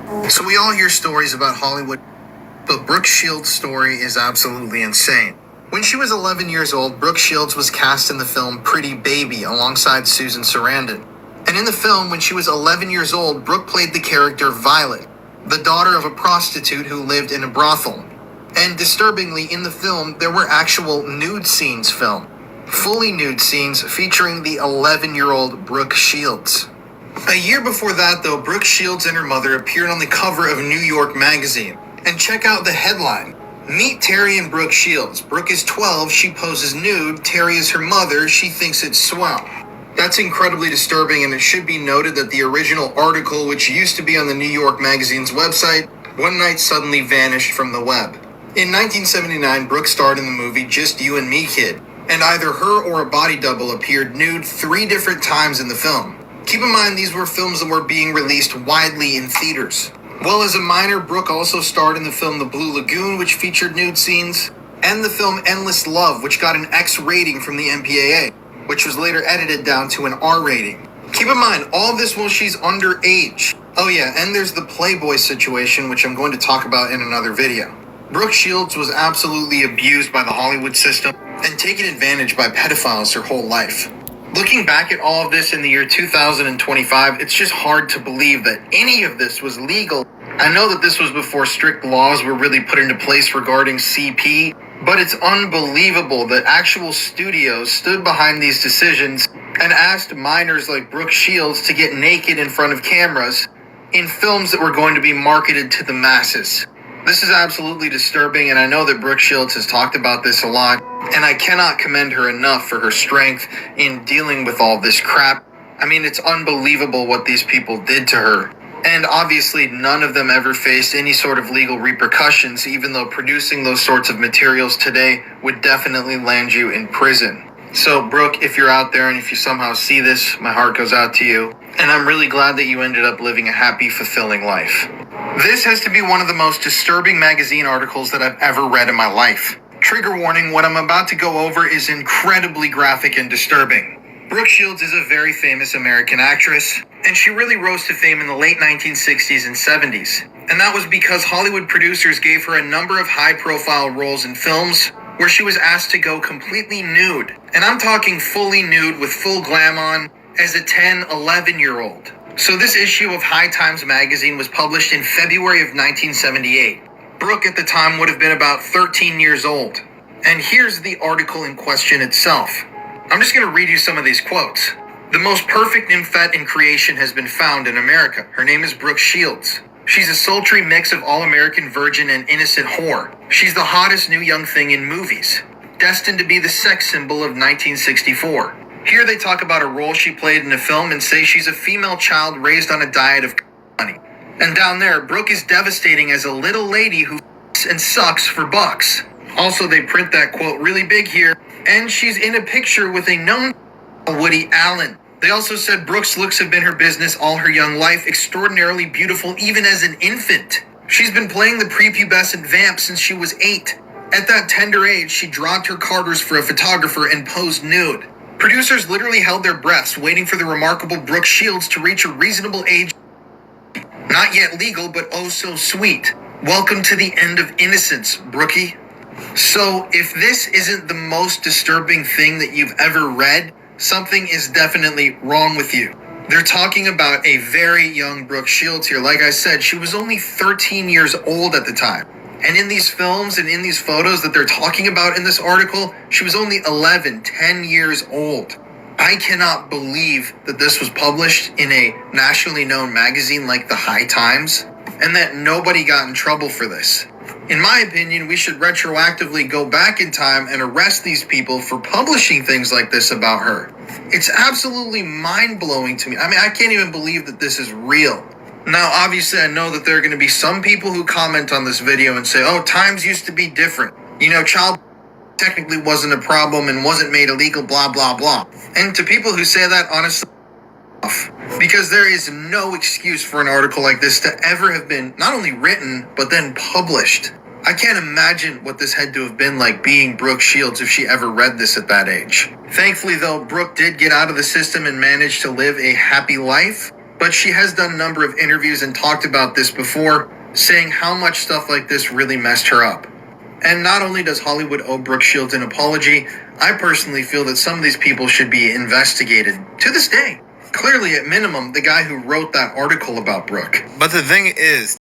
So we all hear stories about Hollywood, but Brooke Shields' story is absolutely insane. When she was 11 years old, Brooke Shields was cast in the film Pretty Baby alongside Susan Sarandon. And in the film, when she was 11 years old, Brooke played the character Violet, the daughter of a prostitute who lived in a brothel. And disturbingly, in the film, there were actual nude scenes filmed. Fully nude scenes featuring the 11-year-old Brooke Shields. A year before that, though, Brooke Shields and her mother appeared on the cover of New York Magazine. And check out the headline. Meet Terry and Brooke Shields. Brooke is 12, she poses nude. Terry is her mother, she thinks it's swell. That's incredibly disturbing, and it should be noted that the original article, which used to be on the New York Magazine's website, one night suddenly vanished from the web. In 1979, Brooke starred in the movie Just You and Me, Kid, and either her or a body double appeared nude 3 different times in the film. Keep in mind, these were films that were being released widely in theaters. Well, as a minor, Brooke also starred in the film The Blue Lagoon, which featured nude scenes, and the film Endless Love, which got an X rating from the MPAA, which was later edited down to an R rating. Keep in mind, all this while she's underage. Oh yeah, and there's the Playboy situation, which I'm going to talk about in another video. Brooke Shields was absolutely abused by the Hollywood system and taken advantage by pedophiles her whole life. Looking back at all of this in the year 2025, it's just hard to believe that any of this was legal. I know that this was before strict laws were really put into place regarding CP, but it's unbelievable that actual studios stood behind these decisions and asked minors like Brooke Shields to get naked in front of cameras in films that were going to be marketed to the masses. This is absolutely disturbing, and I know that Brooke Shields has talked about this a lot, and I cannot commend her enough for her strength in dealing with all this crap. I mean, it's unbelievable what these people did to her. And obviously, none of them ever faced any sort of legal repercussions, even though producing those sorts of materials today would definitely land you in prison. So, Brooke, if you're out there and if you somehow see this, my heart goes out to you. And I'm really glad that you ended up living a happy, fulfilling life. This has to be one of the most disturbing magazine articles that I've ever read in my life. Trigger warning, what I'm about to go over is incredibly graphic and disturbing. Brooke Shields is a very famous American actress, and she really rose to fame in the late 1960s and 70s. And that was because Hollywood producers gave her a number of high-profile roles in films where she was asked to go completely nude. And I'm talking fully nude with full glam on as a 10, 11-year-old. So this issue of High Times magazine was published in February of 1978. Brooke at the time would have been about 13 years old. And here's the article in question itself. I'm just going to read you some of these quotes. The most perfect nymphette in creation has been found in America. Her name is Brooke Shields. She's a sultry mix of all-American virgin and innocent whore. She's the hottest new young thing in movies, destined to be the sex symbol of 1964. Here they talk about a role she played in a film and say she's a female child raised on a diet of money. And down there, Brooke is devastating as a little lady who and sucks for bucks. Also, they print that quote really big here, and she's in a picture with a known Woody Allen. They also said Brooke's looks have been her business all her young life, extraordinarily beautiful even as an infant. She's been playing the prepubescent vamp since she was 8. At that tender age, she dropped her Carters for a photographer and posed nude. Producers literally held their breaths, waiting for the remarkable Brooke Shields to reach a reasonable age. Not yet legal, but oh so sweet. Welcome to the end of innocence, Brookie. So, if this isn't the most disturbing thing that you've ever read, something is definitely wrong with you. They're talking about a very young Brooke Shields here. Like I said, she was only 13 years old at the time. And in these films and in these photos that they're talking about in this article, she was only 11, 10 years old. I cannot believe that this was published in a nationally known magazine like the High Times, and that nobody got in trouble for this. In my opinion, we should retroactively go back in time and arrest these people for publishing things like this about her. It's absolutely mind-blowing to me. I mean, I can't even believe that this is real. Now, obviously, I know that there are going to be some people who comment on this video and say, oh, times used to be different. You know, child technically wasn't a problem and wasn't made illegal, blah, blah, blah. And to people who say that, honestly, because there is no excuse for an article like this to ever have been not only written, but then published. I can't imagine what this had to have been like being Brooke Shields if she ever read this at that age. Thankfully, though, Brooke did get out of the system and managed to live a happy life. But she has done a number of interviews and talked about this before, saying how much stuff like this really messed her up. And not only does Hollywood owe Brooke Shields an apology, I personally feel that some of these people should be investigated to this day. Clearly, at minimum, the guy who wrote that article about Brooke. But the thing is,